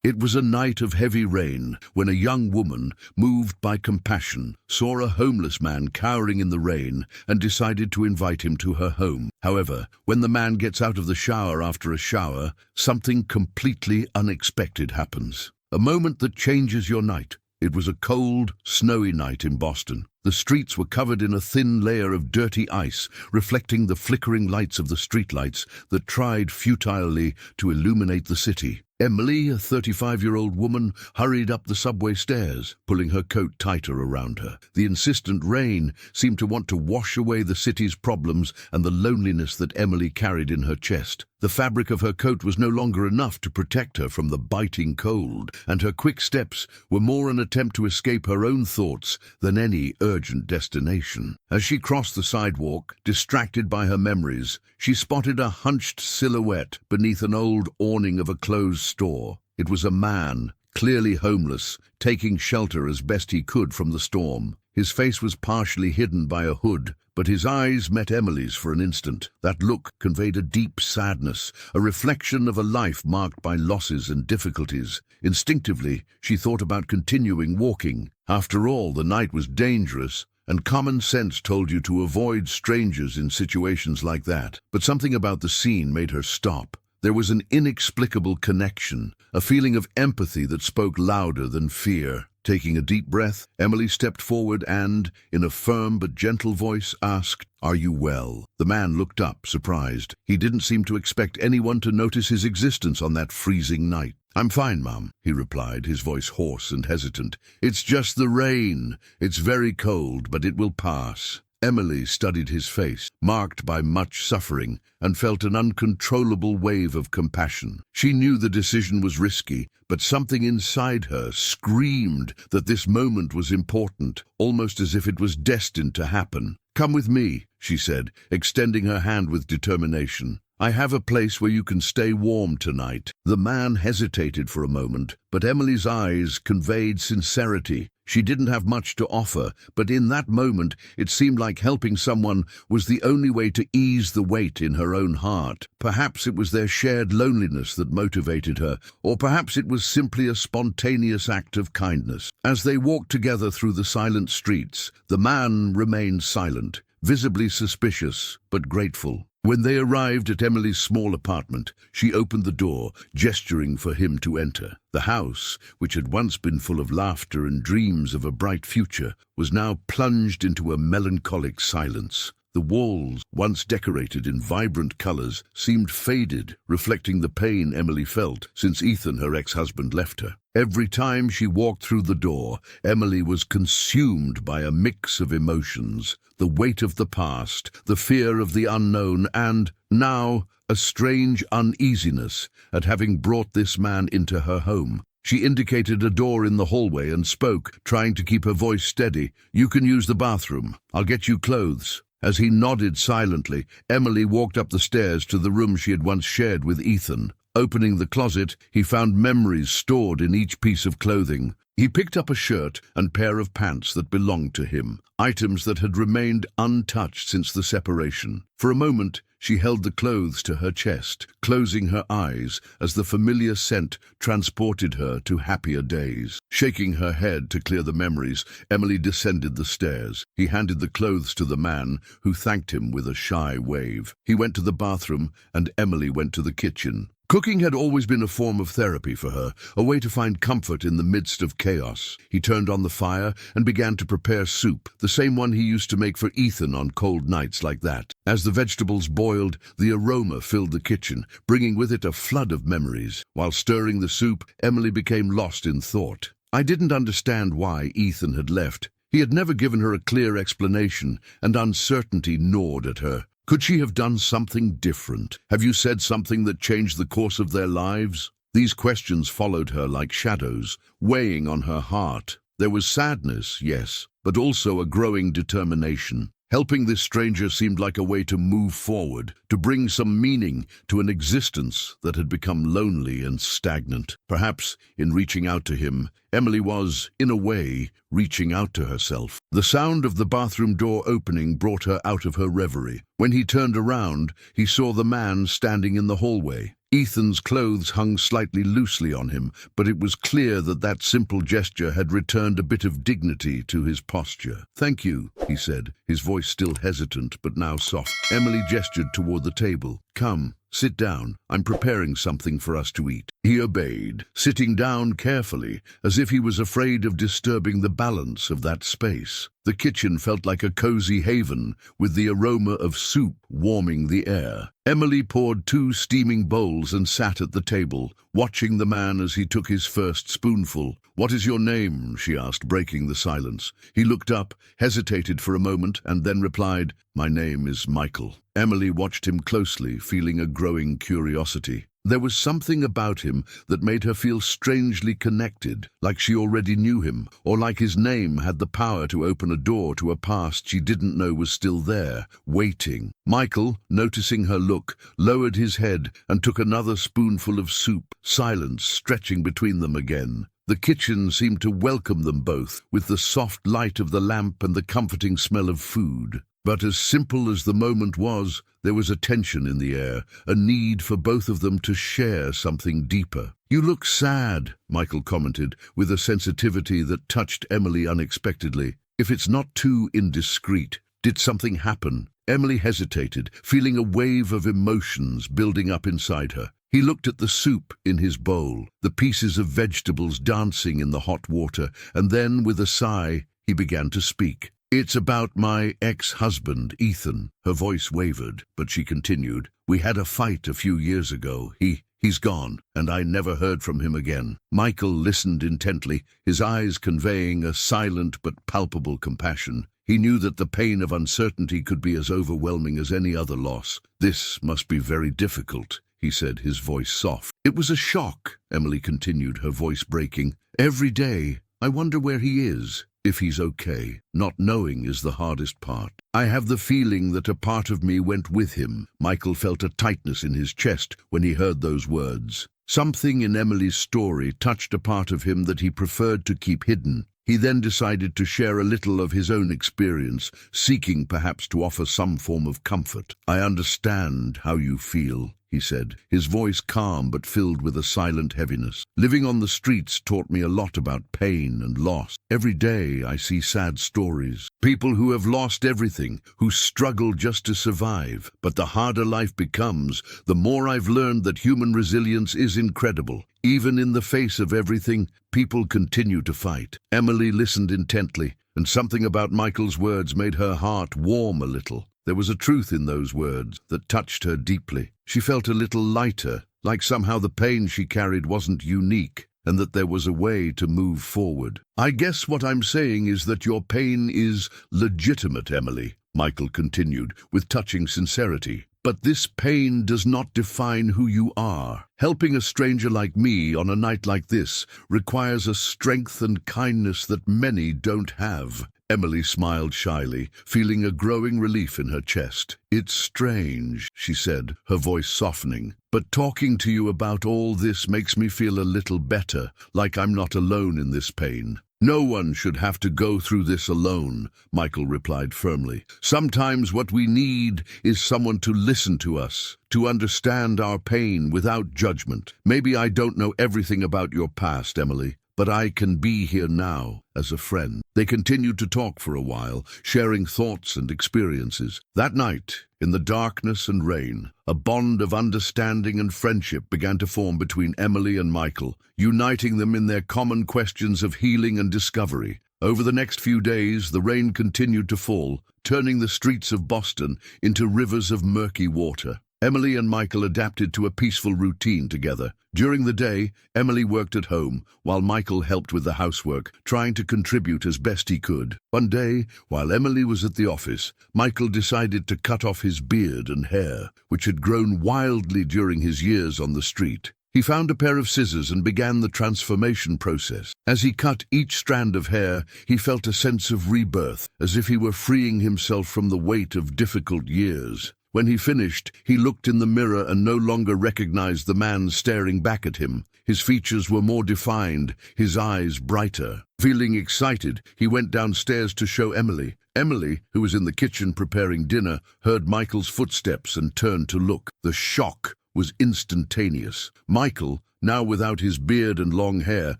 It was a night of heavy rain when a young woman, moved by compassion, saw a homeless man cowering in the rain and decided to invite him to her home. However, when the man gets out of the shower after a shower, something completely unexpected happens. A moment that changes your night. It was a cold, snowy night in Boston. The streets were covered in a thin layer of dirty ice, reflecting the flickering lights of the streetlights that tried futilely to illuminate the city. Emily, a 35-year-old woman, hurried up the subway stairs, pulling her coat tighter around her. The insistent rain seemed to want to wash away the city's problems and the loneliness that Emily carried in her chest. The fabric of her coat was no longer enough to protect her from the biting cold, and her quick steps were more an attempt to escape her own thoughts than any urgent destination. As she crossed the sidewalk, distracted by her memories, she spotted a hunched silhouette beneath an old awning of a closed store. It was a man, clearly homeless, taking shelter as best he could from the storm. His face was partially hidden by a hood, but his eyes met Emily's for an instant. That look conveyed a deep sadness, a reflection of a life marked by losses and difficulties. Instinctively, she thought about continuing walking. After all, the night was dangerous, and common sense told you to avoid strangers in situations like that. But something about the scene made her stop. There was an inexplicable connection, a feeling of empathy that spoke louder than fear. Taking a deep breath, Emily stepped forward and, in a firm but gentle voice, asked, "Are you well?" The man looked up, surprised. He didn't seem to expect anyone to notice his existence on that freezing night. "I'm fine, Mum," he replied, his voice hoarse and hesitant. "It's just the rain. It's very cold, but it will pass." Emily studied his face, marked by much suffering, and felt an uncontrollable wave of compassion. She knew the decision was risky, but something inside her screamed that this moment was important, almost as if it was destined to happen. "Come with me," she said, extending her hand with determination. "I have a place where you can stay warm tonight." The man hesitated for a moment, but Emily's eyes conveyed sincerity. She didn't have much to offer, but in that moment it seemed like helping someone was the only way to ease the weight in her own heart. Perhaps it was their shared loneliness that motivated her, or perhaps it was simply a spontaneous act of kindness. As they walked together through the silent streets, the man remained silent, visibly suspicious but grateful. When they arrived at Emily's small apartment, she opened the door, gesturing for him to enter. The house, which had once been full of laughter and dreams of a bright future, was now plunged into a melancholic silence. The walls, once decorated in vibrant colors, seemed faded, reflecting the pain Emily felt since Ethan, her ex-husband, left her. Every time she walked through the door, Emily was consumed by a mix of emotions: the weight of the past, the fear of the unknown, and, now, a strange uneasiness at having brought this man into her home. She indicated a door in the hallway and spoke, trying to keep her voice steady. "You can use the bathroom. I'll get you clothes." As he nodded silently, Emily walked up the stairs to the room she had once shared with Ethan. Opening the closet, he found memories stored in each piece of clothing. He picked up a shirt and pair of pants that belonged to him, items that had remained untouched since the separation. For a moment, she held the clothes to her chest, closing her eyes as the familiar scent transported her to happier days. Shaking her head to clear the memories, Emily descended the stairs. He handed the clothes to the man, who thanked him with a shy wave. He went to the bathroom, and Emily went to the kitchen. Cooking had always been a form of therapy for her, a way to find comfort in the midst of chaos. He turned on the fire and began to prepare soup, the same one he used to make for Ethan on cold nights like that. As the vegetables boiled, the aroma filled the kitchen, bringing with it a flood of memories. While stirring the soup, Emily became lost in thought. I didn't understand why Ethan had left. He had never given her a clear explanation, and uncertainty gnawed at her. Could she have done something different? Have you said something that changed the course of their lives? These questions followed her like shadows, weighing on her heart. There was sadness, yes, but also a growing determination. Helping this stranger seemed like a way to move forward, to bring some meaning to an existence that had become lonely and stagnant. Perhaps, in reaching out to him, Emily was, in a way, reaching out to herself. The sound of the bathroom door opening brought her out of her reverie. When he turned around, he saw the man standing in the hallway. Ethan's clothes hung slightly loosely on him, but it was clear that that simple gesture had returned a bit of dignity to his posture. "Thank you," he said, his voice still hesitant but now soft. Emily gestured toward the table. "Come, sit down. I'm preparing something for us to eat." He obeyed, sitting down carefully, as if he was afraid of disturbing the balance of that space. The kitchen felt like a cozy haven, with the aroma of soup warming the air. Emily poured 2 steaming bowls and sat at the table, watching the man as he took his first spoonful. "What is your name?" she asked, breaking the silence. He looked up, hesitated for a moment, and then replied, "My name is Michael." Emily watched him closely, feeling a growing curiosity. There was something about him that made her feel strangely connected, like she already knew him, or like his name had the power to open a door to a past she didn't know was still there, waiting. Michael, noticing her look, lowered his head and took another spoonful of soup, silence stretching between them again. The kitchen seemed to welcome them both, with the soft light of the lamp and the comforting smell of food. But as simple as the moment was, there was a tension in the air, a need for both of them to share something deeper. "You look sad," Michael commented, with a sensitivity that touched Emily unexpectedly. "If it's not too indiscreet, did something happen?" Emily hesitated, feeling a wave of emotions building up inside her. He looked at the soup in his bowl, the pieces of vegetables dancing in the hot water, and then, with a sigh, he began to speak. "It's about my ex-husband, Ethan." Her voice wavered, but she continued. "We had a fight a few years ago. He's gone, and I never heard from him again." Michael listened intently, his eyes conveying a silent but palpable compassion. He knew that the pain of uncertainty could be as overwhelming as any other loss. "This must be very difficult," he said, his voice soft. "It was a shock," Emily continued, her voice breaking. "Every day, I wonder where he is. If he's okay. Not knowing is the hardest part. I have the feeling that a part of me went with him." Michael felt a tightness in his chest when he heard those words. Something in Emily's story touched a part of him that he preferred to keep hidden. He then decided to share a little of his own experience, seeking perhaps to offer some form of comfort. "I understand how you feel," he said, his voice calm but filled with a silent heaviness. "Living on the streets taught me a lot about pain and loss. Every day I see sad stories. People who have lost everything, who struggle just to survive. But the harder life becomes, the more I've learned that human resilience is incredible. Even in the face of everything, people continue to fight." Emily listened intently, and something about Michael's words made her heart warm a little. There was a truth in those words that touched her deeply. She felt a little lighter, like somehow the pain she carried wasn't unique, and that there was a way to move forward. "I guess what I'm saying is that your pain is legitimate, Emily," Michael continued, with touching sincerity. "But this pain does not define who you are. Helping a stranger like me on a night like this requires a strength and kindness that many don't have." Emily smiled shyly, feeling a growing relief in her chest. "It's strange," she said, her voice softening, "but talking to you about all this makes me feel a little better, like I'm not alone in this pain." "No one should have to go through this alone," Michael replied firmly. "Sometimes what we need is someone to listen to us, to understand our pain without judgment. Maybe I don't know everything about your past, Emily, but I can be here now as a friend." They continued to talk for a while, sharing thoughts and experiences. That night, in the darkness and rain, a bond of understanding and friendship began to form between Emily and Michael, uniting them in their common questions of healing and discovery. Over the next few days, the rain continued to fall, turning the streets of Boston into rivers of murky water. Emily and Michael adapted to a peaceful routine together. During the day, Emily worked at home, while Michael helped with the housework, trying to contribute as best he could. One day, while Emily was at the office, Michael decided to cut off his beard and hair, which had grown wildly during his years on the street. He found a pair of scissors and began the transformation process. As he cut each strand of hair, he felt a sense of rebirth, as if he were freeing himself from the weight of difficult years. When he finished, he looked in the mirror and no longer recognized the man staring back at him. His features were more defined, his eyes brighter. Feeling excited, he went downstairs to show Emily. Emily, who was in the kitchen preparing dinner, heard Michael's footsteps and turned to look. The shock was instantaneous. Michael, now without his beard and long hair,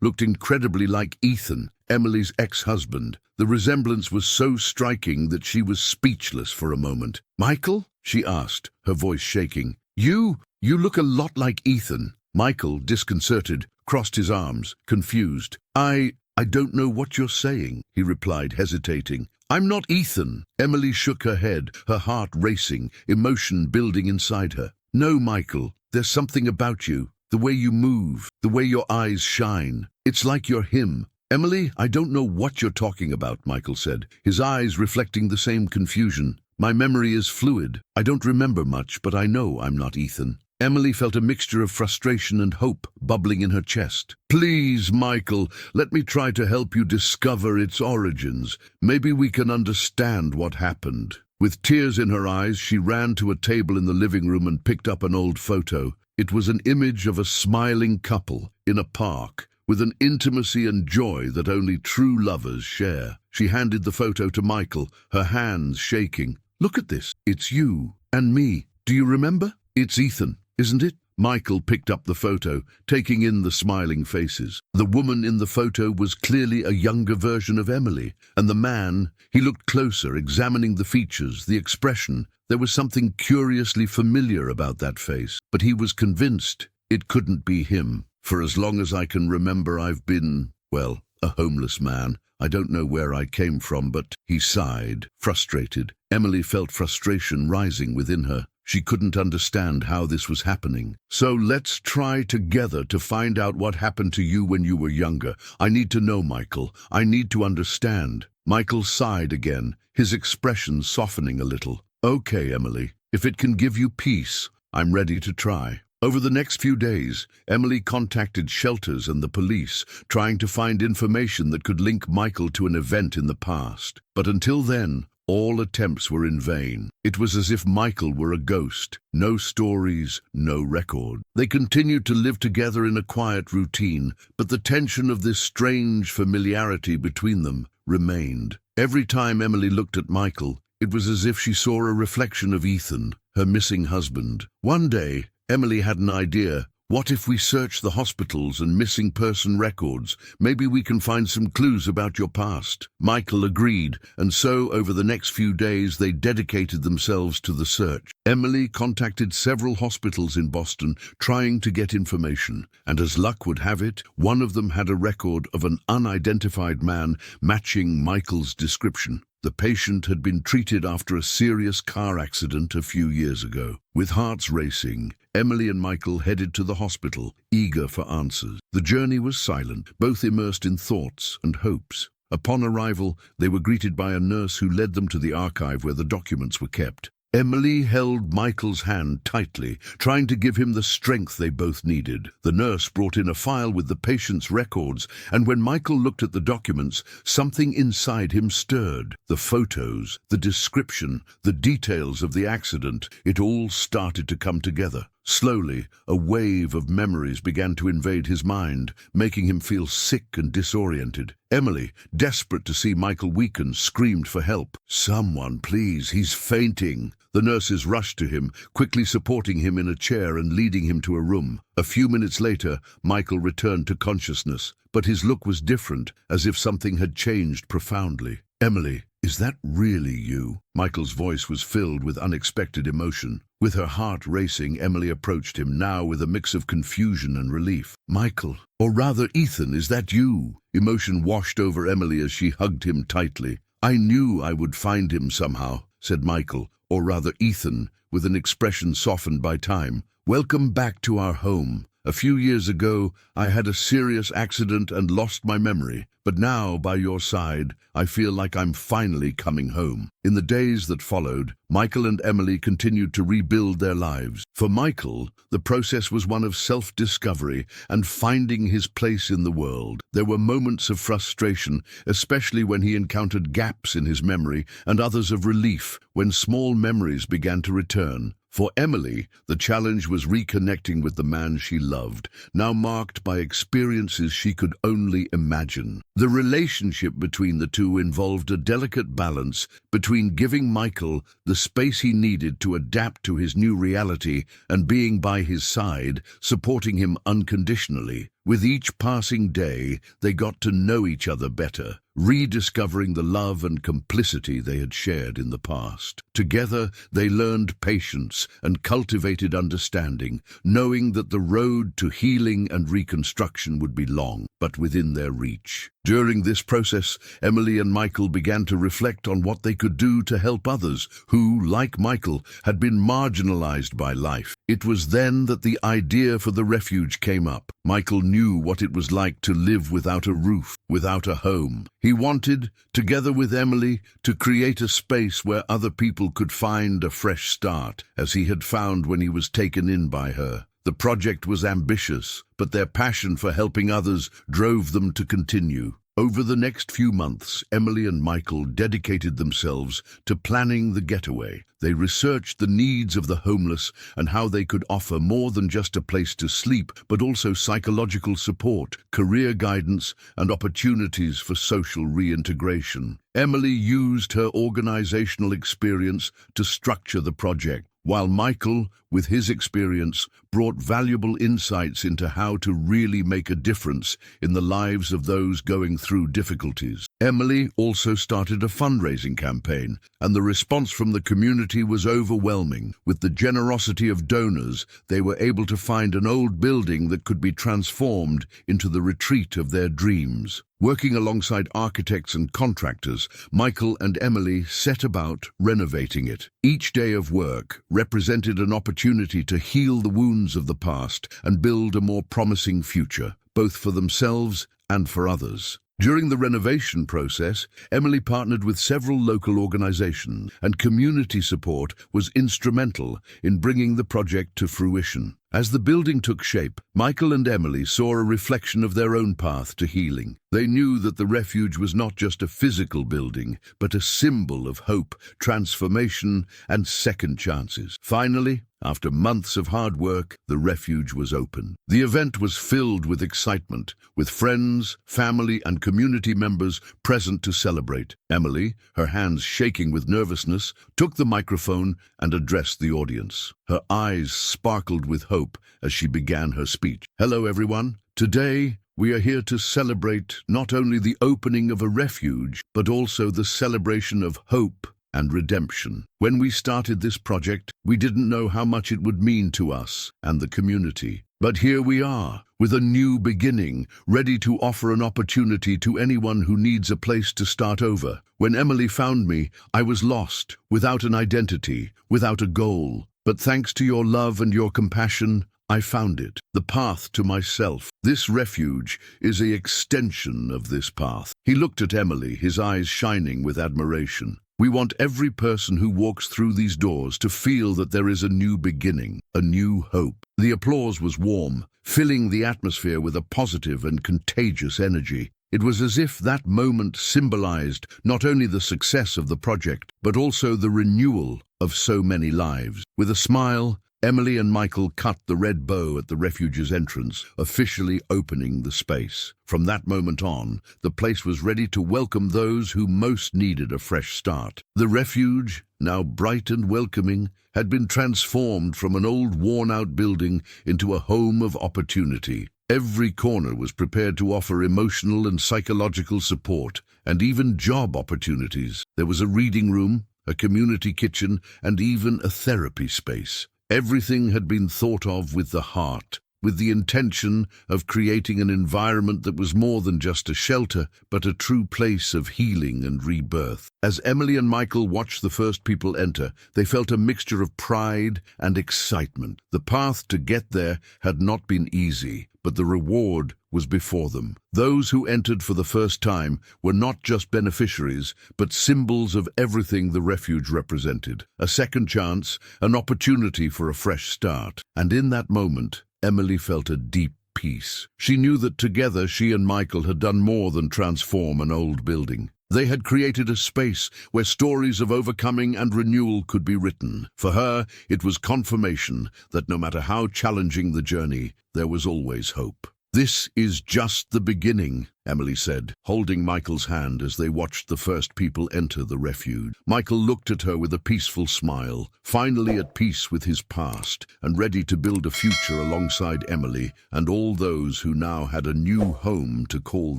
looked incredibly like Ethan, Emily's ex-husband. The resemblance was so striking that she was speechless for a moment. "Michael?" she asked, her voice shaking. You look a lot like Ethan." Michael, disconcerted, crossed his arms, confused. I don't know what you're saying," he replied, hesitating. "I'm not Ethan." Emily shook her head, her heart racing, emotion building inside her. "No, Michael, there's something about you. The way you move, the way your eyes shine. It's like you're him." "Emily, I don't know what you're talking about," Michael said, his eyes reflecting the same confusion. "My memory is fluid. I don't remember much, but I know I'm not Ethan." Emily felt a mixture of frustration and hope bubbling in her chest. "Please, Michael, let me try to help you discover its origins. Maybe we can understand what happened." With tears in her eyes, she ran to a table in the living room and picked up an old photo. It was an image of a smiling couple in a park, with an intimacy and joy that only true lovers share. She handed the photo to Michael, her hands shaking. "Look at this. It's you and me. Do you remember? It's Ethan, isn't it?" Michael picked up the photo, taking in the smiling faces. The woman in the photo was clearly a younger version of Emily, and the man, he looked closer, examining the features, the expression. There was something curiously familiar about that face, but he was convinced it couldn't be him. "For as long as I can remember, I've been, well, a homeless man. I don't know where I came from, but..." He sighed, frustrated. Emily felt frustration rising within her. She couldn't understand how this was happening. "So let's try together to find out what happened to you when you were younger. I need to know, Michael. I need to understand." Michael sighed again, his expression softening a little. "Okay, Emily, if it can give you peace, I'm ready to try." Over the next few days, Emily contacted shelters and the police, trying to find information that could link Michael to an event in the past. But until then, all attempts were in vain. It was as if Michael were a ghost. No stories, no record. They continued to live together in a quiet routine, but the tension of this strange familiarity between them remained. Every time Emily looked at Michael, it was as if she saw a reflection of Ethan, her missing husband. One day, Emily had an idea. "What if we search the hospitals and missing person records? Maybe we can find some clues about your past." Michael agreed, and so over the next few days they dedicated themselves to the search. Emily contacted several hospitals in Boston, trying to get information, and as luck would have it, one of them had a record of an unidentified man matching Michael's description. The patient had been treated after a serious car accident a few years ago. With hearts racing, Emily and Michael headed to the hospital, eager for answers. The journey was silent, both immersed in thoughts and hopes. Upon arrival, they were greeted by a nurse who led them to the archive where the documents were kept. Emily held Michael's hand tightly, trying to give him the strength they both needed. The nurse brought in a file with the patient's records, and when Michael looked at the documents, something inside him stirred. The photos, the description, the details of the accident, it all started to come together. Slowly, a wave of memories began to invade his mind, making him feel sick and disoriented. Emily, desperate to see Michael weaken, screamed for help. "Someone, please, he's fainting." The nurses rushed to him, quickly supporting him in a chair and leading him to a room. A few minutes later, Michael returned to consciousness, but his look was different, as if something had changed profoundly. "Emily, is that really you?" Michael's voice was filled with unexpected emotion. With her heart racing, Emily approached him, now with a mix of confusion and relief. "Michael, or rather Ethan, is that you?" Emotion washed over Emily as she hugged him tightly. "I knew I would find him somehow," said Michael, or rather Ethan, with an expression softened by time. "Welcome back to our home. A few years ago, I had a serious accident and lost my memory, but now, by your side, I feel like I'm finally coming home." In the days that followed, Michael and Emily continued to rebuild their lives. For Michael, the process was one of self-discovery and finding his place in the world. There were moments of frustration, especially when he encountered gaps in his memory, and others of relief when small memories began to return. For Emily, the challenge was reconnecting with the man she loved, now marked by experiences she could only imagine. The relationship between the two involved a delicate balance between giving Michael the space he needed to adapt to his new reality and being by his side, supporting him unconditionally. With each passing day, they got to know each other better, rediscovering the love and complicity they had shared in the past. Together, they learned patience and cultivated understanding, knowing that the road to healing and reconstruction would be long, but within their reach. During this process, Emily and Michael began to reflect on what they could do to help others who, like Michael, had been marginalized by life. It was then that the idea for the refuge came up. Michael knew what it was like to live without a roof, without a home. He wanted, together with Emily, to create a space where other people could find a fresh start, as he had found when he was taken in by her. The project was ambitious, but their passion for helping others drove them to continue. Over the next few months, Emily and Michael dedicated themselves to planning the getaway. They researched the needs of the homeless and how they could offer more than just a place to sleep, but also psychological support, career guidance, and opportunities for social reintegration. Emily used her organizational experience to structure the project, while Michael, with his experience, brought valuable insights into how to really make a difference in the lives of those going through difficulties. Emily also started a fundraising campaign, and the response from the community was overwhelming. With the generosity of donors, they were able to find an old building that could be transformed into the retreat of their dreams. Working alongside architects and contractors, Michael and Emily set about renovating it. Each day of work represented an opportunity to heal the wounds of the past and build a more promising future, both for themselves and for others. During the renovation process, Emily partnered with several local organizations, and community support was instrumental in bringing the project to fruition. As the building took shape, Michael and Emily saw a reflection of their own path to healing. They knew that the refuge was not just a physical building, but a symbol of hope, transformation, and second chances. Finally, after months of hard work, the refuge was open. The event was filled with excitement, with friends, family, and community members present to celebrate. Emily, her hands shaking with nervousness, took the microphone and addressed the audience. Her eyes sparkled with hope as she began her speech. Hello, everyone. Today, we are here to celebrate not only the opening of a refuge, but also the celebration of hope and redemption. When we started this project, we didn't know how much it would mean to us and the community. But here we are, with a new beginning, ready to offer an opportunity to anyone who needs a place to start over. When Emily found me, I was lost, without an identity, without a goal. But thanks to your love and your compassion, I found it, the path to myself. This refuge is an extension of this path. He looked at Emily, his eyes shining with admiration. We want every person who walks through these doors to feel that there is a new beginning, a new hope. The applause was warm, filling the atmosphere with a positive and contagious energy. It was as if that moment symbolized not only the success of the project, but also the renewal of so many lives. With a smile, Emily and Michael cut the red bow at the refuge's entrance, officially opening the space. From that moment on, the place was ready to welcome those who most needed a fresh start. The refuge, now bright and welcoming, had been transformed from an old worn-out building into a home of opportunity. Every corner was prepared to offer emotional and psychological support, and even job opportunities. There was a reading room, a community kitchen, and even a therapy space. Everything had been thought of with the heart, with the intention of creating an environment that was more than just a shelter, but a true place of healing and rebirth. As Emily and Michael watched the first people enter, they felt a mixture of pride and excitement. The path to get there had not been easy, but the reward was before them. Those who entered for the first time were not just beneficiaries, but symbols of everything the refuge represented. A second chance, an opportunity for a fresh start. And in that moment, Emily felt a deep peace. She knew that together she and Michael had done more than transform an old building. They had created a space where stories of overcoming and renewal could be written. For her, it was confirmation that no matter how challenging the journey, there was always hope. "This is just the beginning," Emily said, holding Michael's hand as they watched the first people enter the refuge. Michael looked at her with a peaceful smile, finally at peace with his past and ready to build a future alongside Emily and all those who now had a new home to call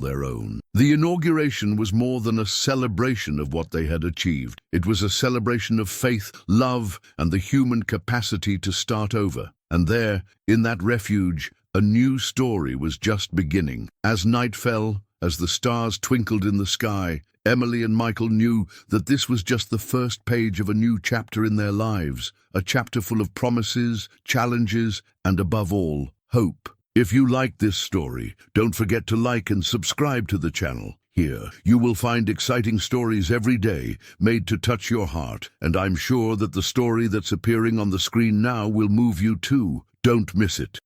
their own. The inauguration was more than a celebration of what they had achieved. It was a celebration of faith, love, and the human capacity to start over. And there, in that refuge, a new story was just beginning. As night fell, as the stars twinkled in the sky, Emily and Michael knew that this was just the first page of a new chapter in their lives, a chapter full of promises, challenges, and above all, hope. If you liked this story, don't forget to like and subscribe to the channel. Here, you will find exciting stories every day, made to touch your heart, and I'm sure that the story that's appearing on the screen now will move you too. Don't miss it.